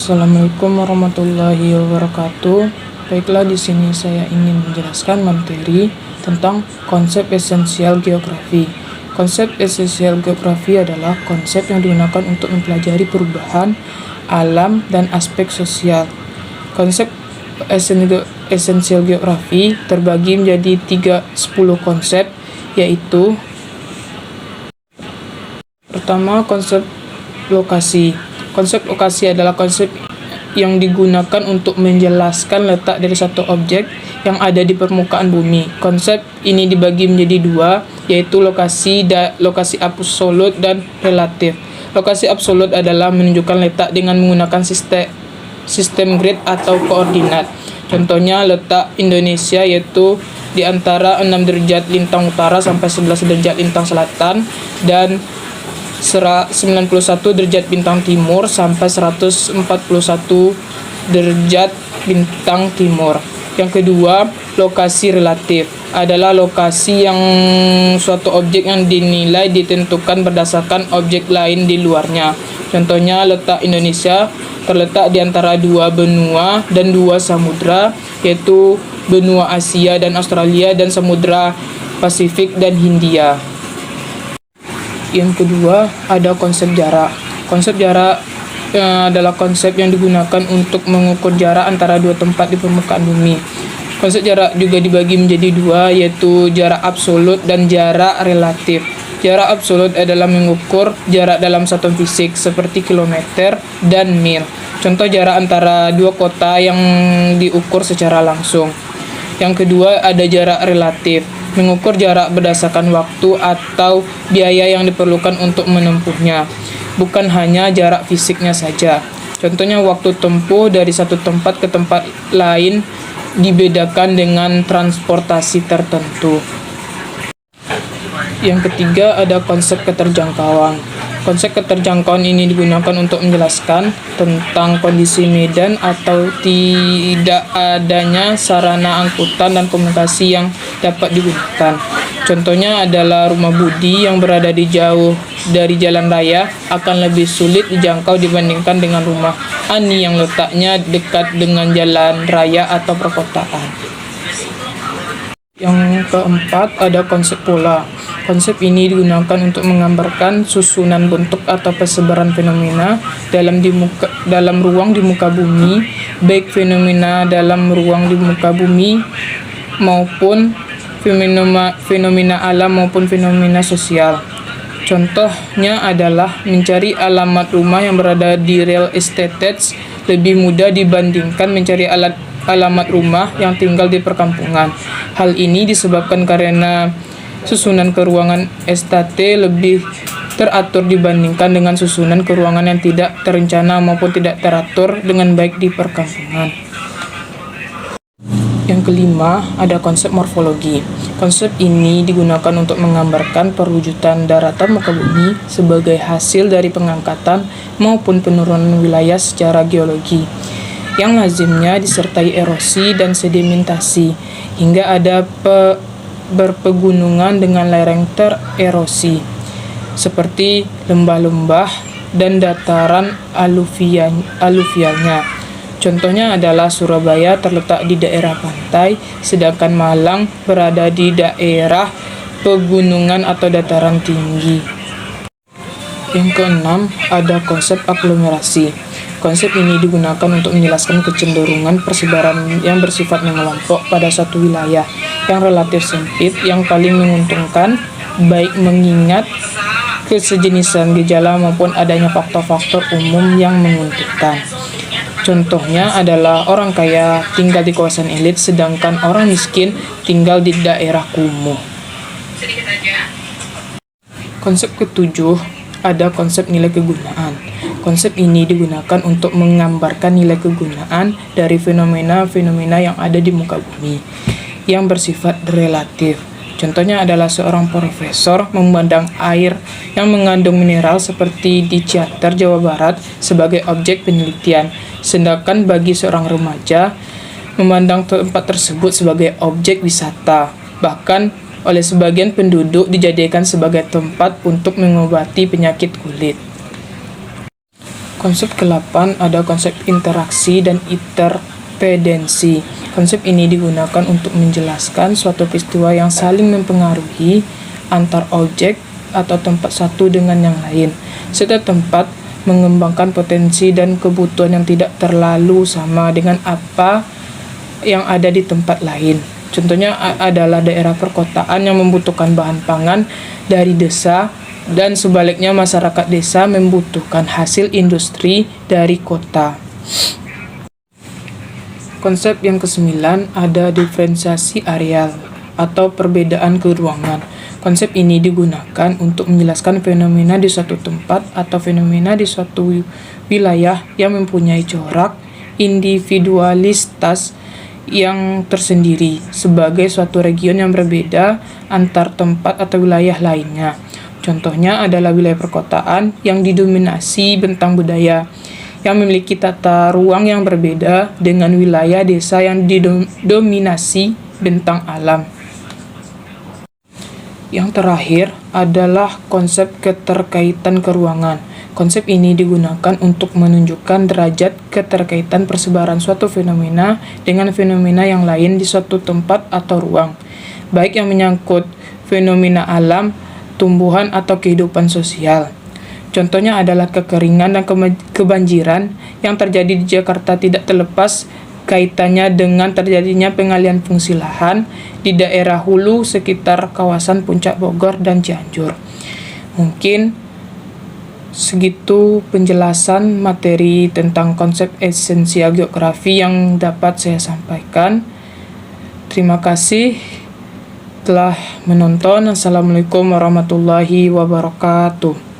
Assalamualaikum warahmatullahi wabarakatuh. Baiklah, di sini saya ingin menjelaskan materi tentang konsep esensial geografi. Konsep esensial geografi adalah konsep yang digunakan untuk mempelajari perubahan alam dan aspek sosial. Konsep esensial geografi terbagi menjadi 10 konsep, yaitu pertama, konsep lokasi. Konsep lokasi adalah konsep yang digunakan untuk menjelaskan letak dari satu objek yang ada di permukaan bumi. Konsep ini dibagi menjadi dua, yaitu lokasi absolut dan relatif. Lokasi absolut adalah menunjukkan letak dengan menggunakan sistem grid atau koordinat. Contohnya letak Indonesia, yaitu di antara 6 derajat lintang utara sampai 11 derajat lintang selatan, dan 91 derajat bintang timur sampai 141 derajat bintang timur. Yang kedua, lokasi relatif adalah lokasi yang suatu objek yang dinilai ditentukan berdasarkan objek lain di luarnya. Contohnya letak Indonesia terletak di antara dua benua dan dua samudra, yaitu benua Asia dan Australia dan samudra Pasifik dan Hindia. Yang kedua, ada konsep jarak. Konsep jarak adalah konsep yang digunakan untuk mengukur jarak antara dua tempat di permukaan bumi. Konsep jarak juga dibagi menjadi dua, yaitu jarak absolut dan jarak relatif. Jarak absolut adalah mengukur jarak dalam satuan fisik seperti kilometer dan mil. Contoh jarak antara dua kota yang diukur secara langsung. Yang kedua, ada jarak relatif, mengukur jarak berdasarkan waktu atau biaya yang diperlukan untuk menempuhnya, bukan hanya jarak fisiknya saja. Contohnya waktu tempuh dari satu tempat ke tempat lain dibedakan dengan transportasi tertentu. Yang ketiga, ada konsep keterjangkauan. Konsep keterjangkauan ini digunakan untuk menjelaskan tentang kondisi medan atau tidak adanya sarana angkutan dan komunikasi yang dapat digunakan. Contohnya adalah rumah Budi yang berada di jauh dari jalan raya akan lebih sulit dijangkau dibandingkan dengan rumah Ani yang letaknya dekat dengan jalan raya atau perkotaan. Yang keempat, ada konsep pola. Konsep ini digunakan untuk menggambarkan susunan bentuk atau persebaran fenomena dalam ruang di muka bumi, baik fenomena dalam ruang di muka bumi maupun fenomena alam maupun fenomena sosial. Contohnya adalah mencari alamat rumah yang berada di real estate lebih mudah dibandingkan mencari alamat rumah yang tinggal di perkampungan. Hal ini disebabkan karena susunan keruangan estate lebih teratur dibandingkan dengan susunan keruangan yang tidak terencana maupun tidak teratur dengan baik di perkampungan. Yang kelima, ada konsep morfologi. Konsep ini digunakan untuk menggambarkan perwujudan daratan muka bumi sebagai hasil dari pengangkatan maupun penurunan wilayah secara geologi, yang lazimnya disertai erosi dan sedimentasi, hingga ada berpegunungan dengan lereng tererosi, seperti lembah-lembah dan dataran aluvialnya. Contohnya adalah Surabaya terletak di daerah pantai, sedangkan Malang berada di daerah pegunungan atau dataran tinggi. Yang keenam, ada konsep aglomerasi. Konsep ini digunakan untuk menjelaskan kecenderungan persebaran yang bersifat mengelompok pada suatu wilayah yang relatif sempit yang paling menguntungkan, baik mengingat kesejenisan gejala maupun adanya faktor-faktor umum yang menguntungkan. Contohnya adalah orang kaya tinggal di kawasan elit, sedangkan orang miskin tinggal di daerah kumuh. Konsep ketujuh, ada konsep nilai kegunaan. Konsep ini digunakan untuk menggambarkan nilai kegunaan dari fenomena-fenomena yang ada di muka bumi yang bersifat relatif. Contohnya adalah seorang profesor memandang air yang mengandung mineral seperti di Ciater, Jawa Barat sebagai objek penelitian, sedangkan bagi seorang remaja memandang tempat tersebut sebagai objek wisata. Bahkan oleh sebagian penduduk dijadikan sebagai tempat untuk mengobati penyakit kulit. Konsep ke-8 ada konsep interaksi dan interdependensi. Konsep ini digunakan untuk menjelaskan suatu peristiwa yang saling mempengaruhi antar objek atau tempat satu dengan yang lain. Setiap tempat mengembangkan potensi dan kebutuhan yang tidak terlalu sama dengan apa yang ada di tempat lain. Contohnya adalah daerah perkotaan yang membutuhkan bahan pangan dari desa, dan sebaliknya masyarakat desa membutuhkan hasil industri dari kota. Konsep yang ke-9 ada diferensiasi areal atau perbedaan keruangan. Konsep ini digunakan untuk menjelaskan fenomena di suatu tempat atau fenomena di suatu wilayah yang mempunyai corak individualitas yang tersendiri sebagai suatu region yang berbeda antar tempat atau wilayah lainnya. Contohnya adalah wilayah perkotaan yang didominasi bentang budaya, yang memiliki tata ruang yang berbeda dengan wilayah desa yang didominasi bentang alam. Yang terakhir adalah konsep keterkaitan keruangan. Konsep ini digunakan untuk menunjukkan derajat keterkaitan persebaran suatu fenomena dengan fenomena yang lain di suatu tempat atau ruang, baik yang menyangkut fenomena alam, tumbuhan, atau kehidupan sosial. Contohnya adalah kekeringan dan kebanjiran yang terjadi di Jakarta tidak terlepas kaitannya dengan terjadinya pengalihan fungsi lahan di daerah hulu sekitar kawasan Puncak Bogor dan Cianjur. Mungkin segitu penjelasan materi tentang konsep esensial geografi yang dapat saya sampaikan. Terima kasih telah menonton. Assalamualaikum warahmatullahi wabarakatuh.